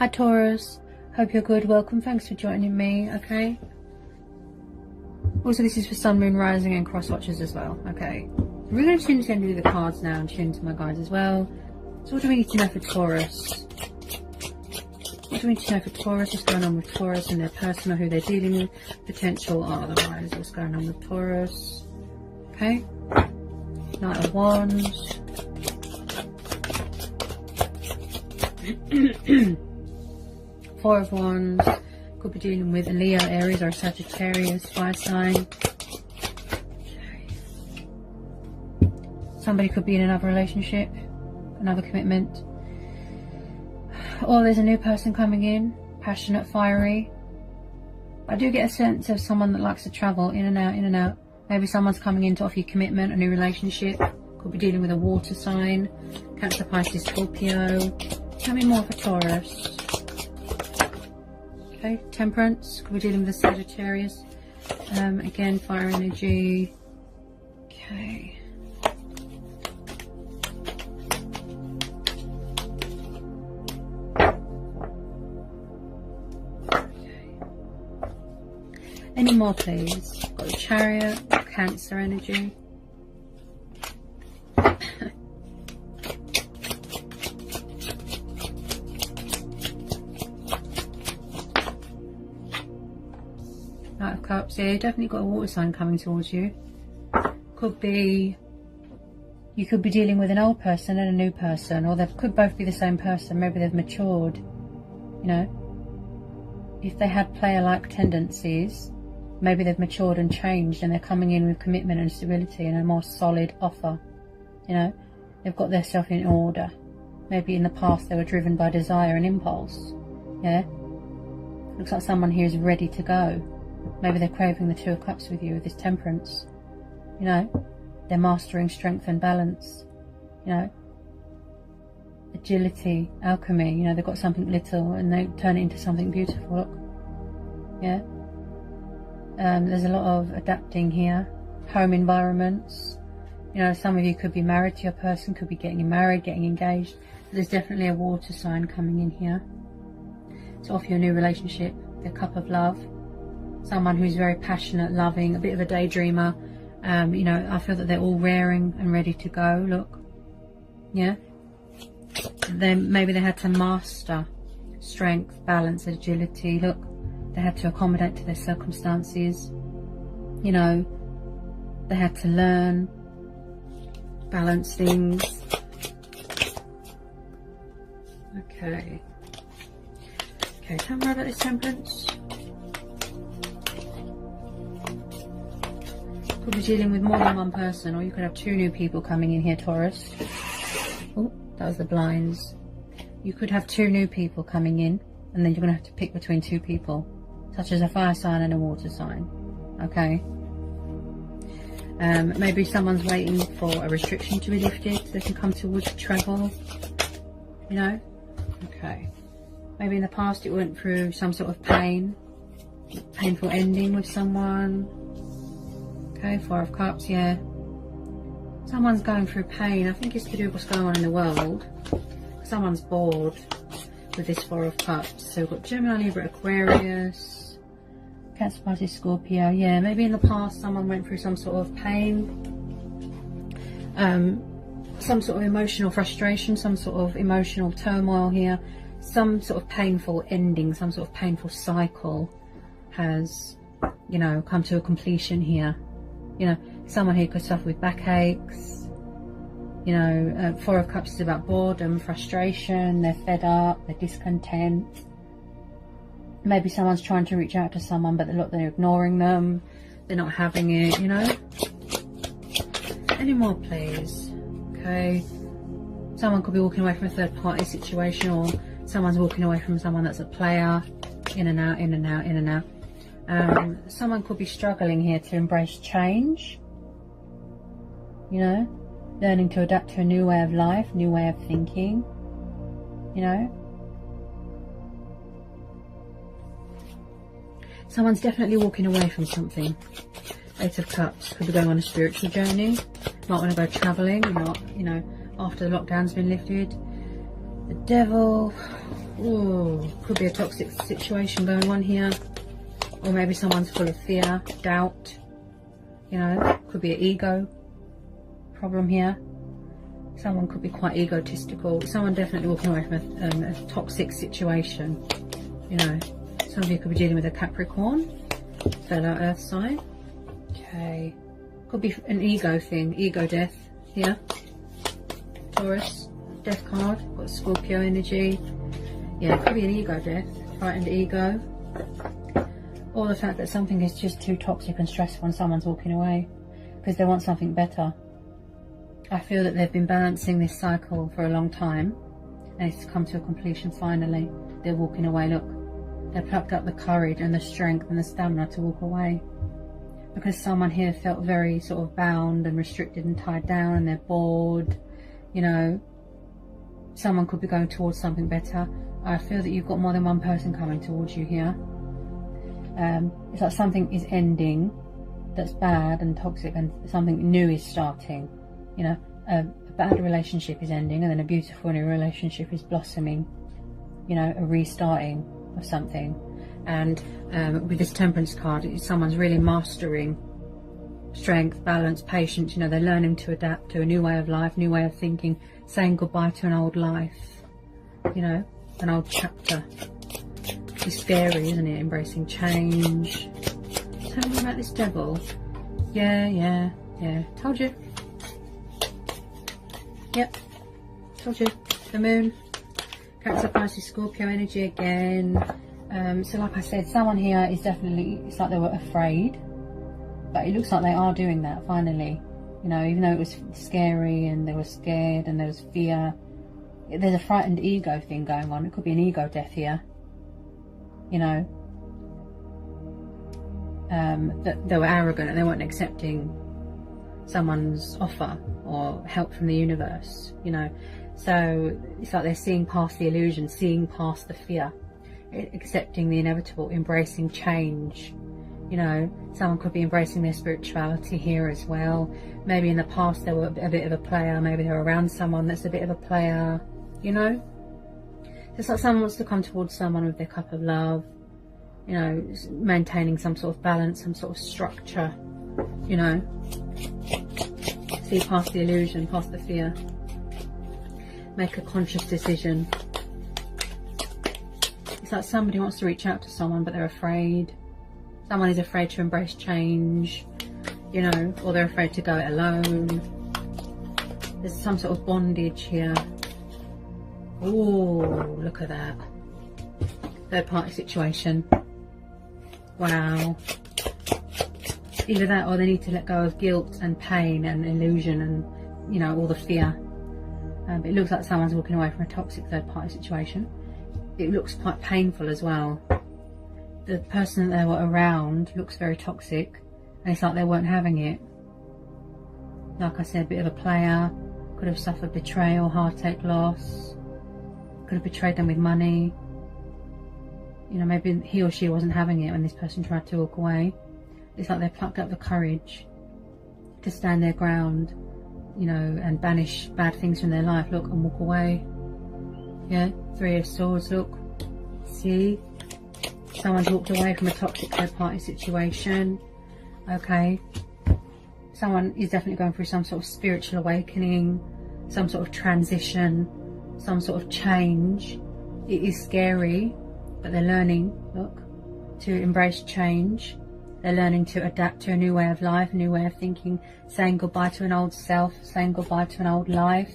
Hi Taurus, hope you're good. Welcome, thanks for joining me. Okay, also this is for Sun, Moon, Rising and cross watchers as well. Okay, we're going to tune into the cards now and tune into my guides as well. So what do we need to know for Taurus? What do we need to know for Taurus? What's going on with Taurus and their person or who they're dealing with? Potential or otherwise. What's going on with Taurus? Okay. Knight of Wands. Four of Wands. Could be dealing with a Leo, Aries or a Sagittarius, fire sign. Somebody could be in another relationship, another commitment. Or there's a new person coming in, passionate, fiery. I do get a sense of someone that likes to travel in and out, in and out. Maybe someone's coming in to offer you commitment, a new relationship. Could be dealing with a water sign, Cancer, Pisces, Scorpio. Tell me more for Taurus. Okay, Temperance, could be dealing with a Sagittarius. Again, fire energy. Okay. Any more, please? Got the Chariot, Cancer energy. Knight of Cups. Yeah, you definitely got a water sign coming towards you. Could be, you could be dealing with an old person and a new person, or they could both be the same person. Maybe they've matured, you know. If they had player-like tendencies, maybe they've matured and changed and they're coming in with commitment and stability and a more solid offer. You know, they've got their self in order. Maybe in the past they were driven by desire and impulse. Yeah, looks like someone here is ready to go. Maybe they're craving the Two of Cups with you with this Temperance. You know, they're mastering strength and balance. You know, agility, alchemy. You know, they've got something little and they turn it into something beautiful. Look. Yeah. There's a lot of adapting here. Home environments. You know, some of you could be married to your person, could be getting married, getting engaged. But there's definitely a water sign coming in here to offer you a new relationship. The Cup of Love. Someone who's very passionate, loving, a bit of a daydreamer. You know, I feel that they're all raring and ready to go. Look. Yeah. Then maybe they had to master strength, balance, agility. Look. They had to accommodate to their circumstances. You know, they had to learn, balance things. Okay. Okay, tell me more about this Temperance. Could be dealing with more than one person, or you could have two new people coming in here, Taurus. Oh, that was the blinds. You could have two new people coming in, and then you're going to have to pick between two people, such as a fire sign and a water sign. Okay. Maybe someone's waiting for a restriction to be lifted so they can come towards travel. You know? Okay. Maybe in the past it went through some sort of painful ending with someone. Okay, Four of Cups, yeah. Someone's going through pain. I think it's to do with what's going on in the world. Someone's bored with this Four of Cups. So we've got Gemini, Libra, Aquarius, Cancer, Pisces, Scorpio. Yeah, maybe in the past someone went through some sort of pain, some sort of emotional frustration, some sort of emotional turmoil here, some sort of painful ending, some sort of painful cycle has, you know, come to a completion here. You know, someone here could suffer with backaches. You know, Four of Cups is about boredom, frustration, they're fed up, they're discontent. Maybe someone's trying to reach out to someone, but they're ignoring them, they're not having it, you know. Any more, please? Okay. Someone could be walking away from a third party situation, or someone's walking away from someone that's a player, in and out, in and out, in and out. Someone could be struggling here to embrace change, you know. Learning to adapt to a new way of life, new way of thinking, you know. Someone's definitely walking away from something. Eight of Cups, could be going on a spiritual journey, might want to go travelling, not, you know, after the lockdown's been lifted. The Devil. Ooh, could be a toxic situation going on here. Or maybe someone's full of fear, doubt. You know, could be an ego problem here. Someone could be quite egotistical. Someone definitely walking away from a toxic situation. You know, some of you could be dealing with a Capricorn, fellow earth sign. Okay. Could be an ego thing, ego death here. Taurus, death card. Got Scorpio energy. Yeah, it could be an ego death, frightened ego. Or the fact that something is just too toxic and stressful and someone's walking away because they want something better. I feel that they've been balancing this cycle for a long time and it's come to a completion finally. They're walking away. Look, they've plucked up the courage and the strength and the stamina to walk away because someone here felt very sort of bound and restricted and tied down and they're bored. You know, someone could be going towards something better. I feel that you've got more than one person coming towards you here. It's like something is ending that's bad and toxic and something new is starting. You know, a bad relationship is ending and then a beautiful new relationship is blossoming. You know, a restarting of something. And with this Temperance card, someone's really mastering strength, balance, patience. You know, they're learning to adapt to a new way of life, new way of thinking, saying goodbye to an old life. You know, an old chapter. It's scary, isn't it? Embracing change. Tell me about this Devil. Yeah. Told you. Yep. Told you. The Moon. Cancer, Pisces, Scorpio energy again. So like I said, someone here is definitely, it's like they were afraid. But it looks like they are doing that finally. You know, even though it was scary and they were scared and there was fear. There's a frightened ego thing going on. It could be an ego death here. You know, that they were arrogant and they weren't accepting someone's offer or help from the universe, you know. So it's like they're seeing past the illusion, seeing past the fear, accepting the inevitable, embracing change. You know, someone could be embracing their spirituality here as well. Maybe in the past they were a bit of a player, maybe they're around someone that's a bit of a player, you know. It's like someone wants to come towards someone with their cup of love, you know, maintaining some sort of balance, some sort of structure, you know. See past the illusion, past the fear. Make a conscious decision. It's like somebody wants to reach out to someone but they're afraid. Someone is afraid to embrace change, you know, or they're afraid to go it alone. There's some sort of bondage here. Oh, look at that. Third party situation. Wow. Either that or they need to let go of guilt and pain and illusion and, you know, all the fear. It looks like someone's walking away from a toxic third party situation. It looks quite painful as well. The person that they were around looks very toxic and it's like they weren't having it. Like I said, a bit of a player. Could have suffered betrayal, heartache, loss. Could have betrayed them with money. You know, maybe he or she wasn't having it when this person tried to walk away. It's like they plucked up the courage to stand their ground, you know, and banish bad things from their life. Look, and walk away. Yeah, 3 of Swords, look. See? Someone's walked away from a toxic third party situation. Okay. Someone is definitely going through some sort of spiritual awakening, some sort of transition, some sort of change. It is scary, but they're learning, look, to embrace change. They're learning to adapt to a new way of life, a new way of thinking, saying goodbye to an old self, saying goodbye to an old life.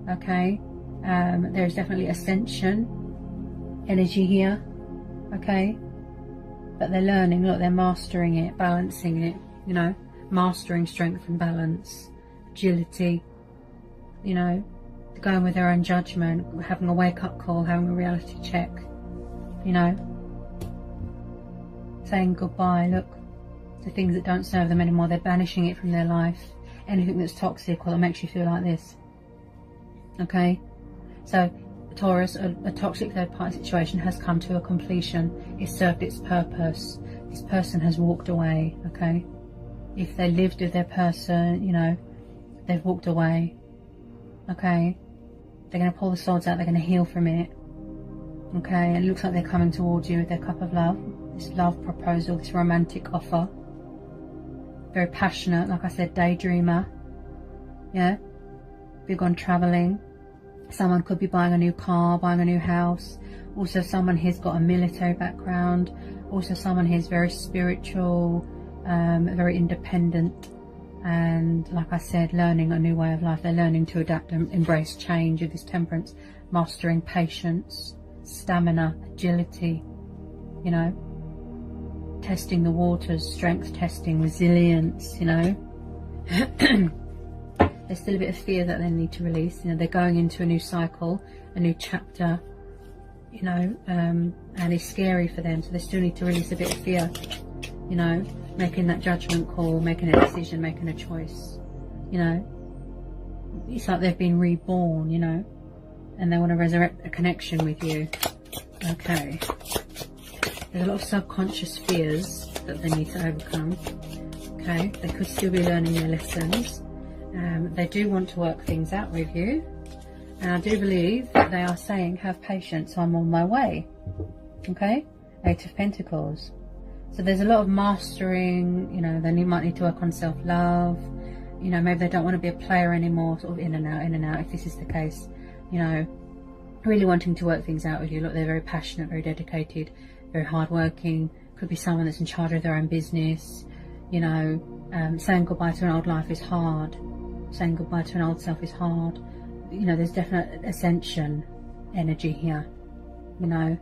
Okay. There's definitely ascension energy here. Okay. But they're learning, look, they're mastering it, balancing it, you know, mastering strength and balance, agility, you know, going with their own judgment, having a wake-up call, having a reality check, you know, saying goodbye, look, to things that don't serve them anymore. They're banishing it from their life, anything that's toxic or that makes you feel like this. Okay, so Taurus, a toxic third-party situation has come to a completion. It's served its purpose. This person has walked away, okay? If they lived with their person, you know, they've walked away, okay? They're going to pull the swords out. They're going to heal from it. Okay, and it looks like they're coming towards you with their cup of love. This love proposal, this romantic offer. Very passionate, like I said, daydreamer. Yeah, big on travelling. Someone could be buying a new car, buying a new house. Also, someone here's got a military background. Also, someone here's very spiritual, very independent. And like I said, learning a new way of life. They're learning to adapt and embrace change with this temperance, mastering patience, stamina, agility, you know, testing the waters, strength testing, resilience, you know. There's still a bit of fear that they need to release. You know, they're going into a new cycle, a new chapter, you know, and it's scary for them. So they still need to release a bit of fear, you know, making that judgment call, making a decision, making a choice, you know. It's like they've been reborn, you know, and they want to resurrect a connection with you. Okay. There's a lot of subconscious fears that they need to overcome. Okay. They could still be learning their lessons. They do want to work things out with you. And I do believe that they are saying, have patience, I'm on my way. Okay. 8 of Pentacles. So there's a lot of mastering, you know, they might need to work on self-love. You know, maybe they don't want to be a player anymore, sort of in and out, if this is the case. You know, really wanting to work things out with you. Look, they're very passionate, very dedicated, very hardworking. Could be someone that's in charge of their own business. You know, saying goodbye to an old life is hard. Saying goodbye to an old self is hard. You know, there's definite ascension energy here. You know,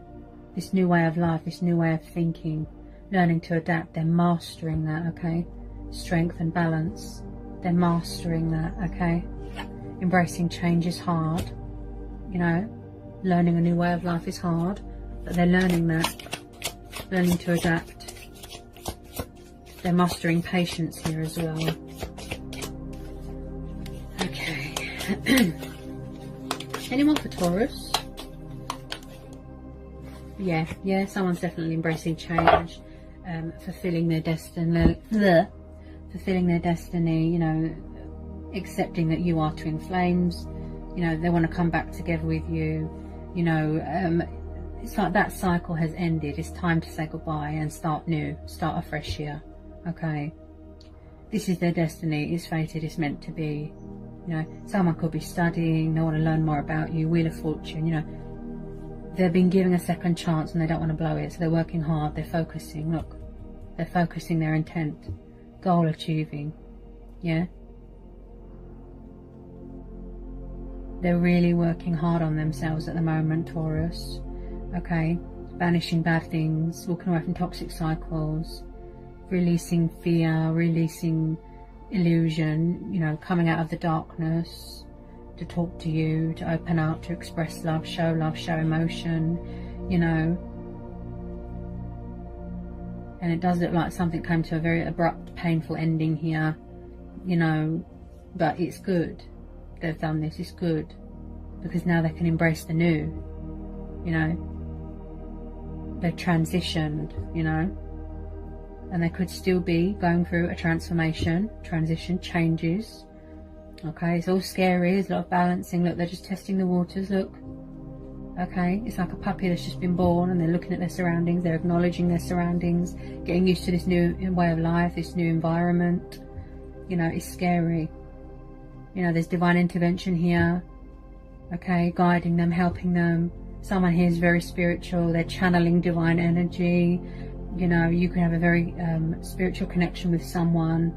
this new way of life, this new way of thinking, learning to adapt. They're mastering that, okay? Strength and balance. They're mastering that, okay? Embracing change is hard. You know, learning a new way of life is hard, but they're learning that, learning to adapt. They're mastering patience here as well. Okay. Any more for Taurus? Yeah, someone's definitely embracing change, fulfilling their destiny, fulfilling their destiny, you know, accepting that you are twin flames. You know, they want to come back together with you. You know, it's like that cycle has ended. It's time to say goodbye and start new, start afresh here. Okay, this is their destiny. It's fated. It's meant to be. You know, someone could be studying. They want to learn more about you. Wheel of Fortune. You know, they've been given a second chance and they don't want to blow it. So they're working hard. They're focusing. Look, they're focusing their intent, goal achieving. Yeah. They're really working hard on themselves at the moment, Taurus. Okay, banishing bad things, walking away from toxic cycles, releasing fear, releasing illusion, you know, coming out of the darkness to talk to you, to open up, to express love, show emotion, you know. And it does look like something came to a very abrupt, painful ending here, you know, but it's good. They've done this, it's good, because now they can embrace the new, you know. They've transitioned, you know, and they could still be going through a transition, changes. Okay, it's all scary, there's a lot of balancing. Look, they're just testing the waters. Look, okay, it's like a puppy that's just been born and they're looking at their surroundings, they're acknowledging their surroundings, getting used to this new way of life, this new environment. You know, it's scary. You know, there's divine intervention here, okay, guiding them, helping them. Someone here is very spiritual, they're channeling divine energy. You know, you can have a very spiritual connection with someone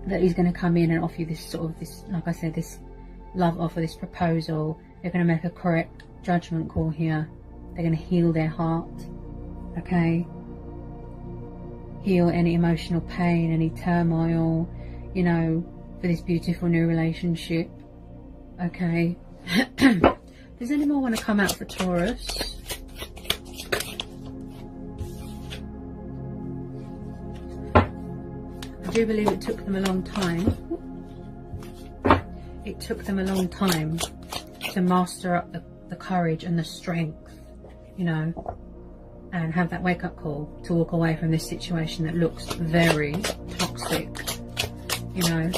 that is going to come in and offer you this sort of, this, like I said, this love offer, this proposal. They're going to make a correct judgment call here. They're going to heal their heart, okay, heal any emotional pain, any turmoil, you know, for this beautiful new relationship. Okay. Does anyone want to come out for Taurus? I do believe it took them a long time. It took them a long time to master up the courage and the strength, you know, and have that wake-up call to walk away from this situation that looks very toxic, you know.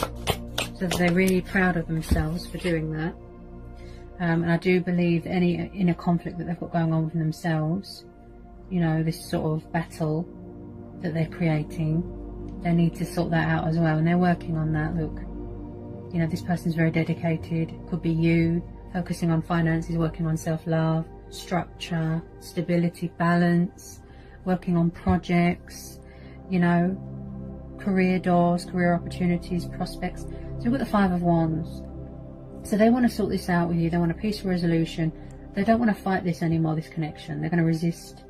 So they're really proud of themselves for doing that. And I do believe any inner conflict that they've got going on within themselves, you know, this sort of battle that they're creating, they need to sort that out as well, and they're working on that. Look, you know, this person's very dedicated. It could be you, focusing on finances, working on self-love, structure, stability, balance, working on projects, you know, career doors, career opportunities, prospects. So we've got the Five of Wands. So they want to sort this out with you. They want a peaceful resolution. They don't want to fight this anymore, this connection. They're going to resist.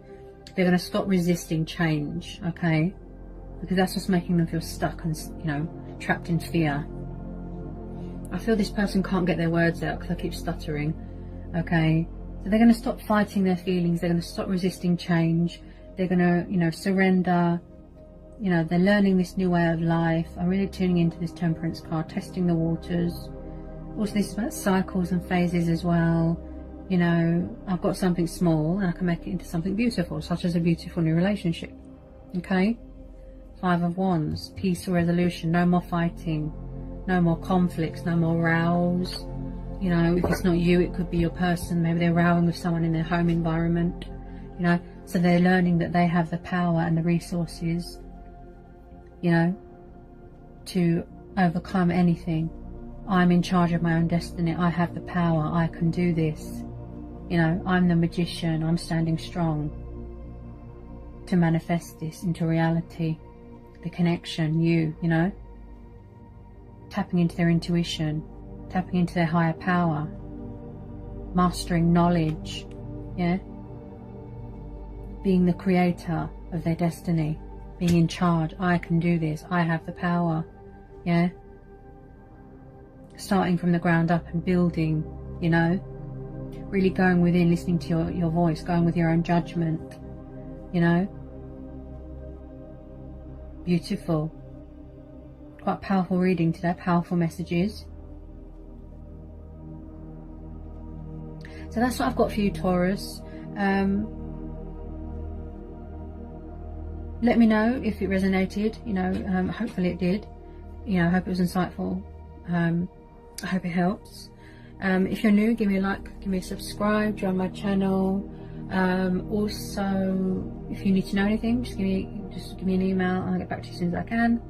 They're going to stop resisting change, okay? Because that's what's making them feel stuck and, you know, trapped in fear. I feel this person can't get their words out because I keep stuttering, okay? So they're going to stop fighting their feelings. They're going to stop resisting change. They're going to, you know, surrender. You know, they're learning this new way of life. I'm really tuning into this Temperance card, testing the waters. Also, this is about cycles and phases as well. You know, I've got something small and I can make it into something beautiful, such as a beautiful new relationship. Okay? Five of Wands, peaceful resolution, no more fighting, no more conflicts, no more rows. You know, if it's not you, it could be your person. Maybe they're rowing with someone in their home environment. You know, so they're learning that they have the power and the resources, you know, to overcome anything. I'm in charge of my own destiny. I have the power. I can do this. You know, I'm the magician. I'm standing strong to manifest this into reality. The connection, you know, tapping into their intuition, tapping into their higher power, mastering knowledge, yeah, being the creator of their destiny, being in charge. I can do this. I have the power, yeah. Starting from the ground up and building, you know, really going within, listening to your voice, going with your own judgment, you know. Beautiful. Quite powerful reading today, powerful messages. So that's what I've got for you, Taurus. Let me know if it resonated, you know, hopefully it did. You know, I hope it was insightful. I hope it helps. If you're new, give me a like, give me a subscribe, join my channel. Also, if you need to know anything, just give me an email and I'll get back to you as soon as I can.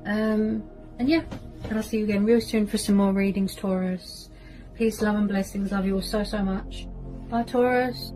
And yeah, and I'll see you again real soon for some more readings, Taurus. Peace, love and blessings. Love you all so much. Bye, Taurus.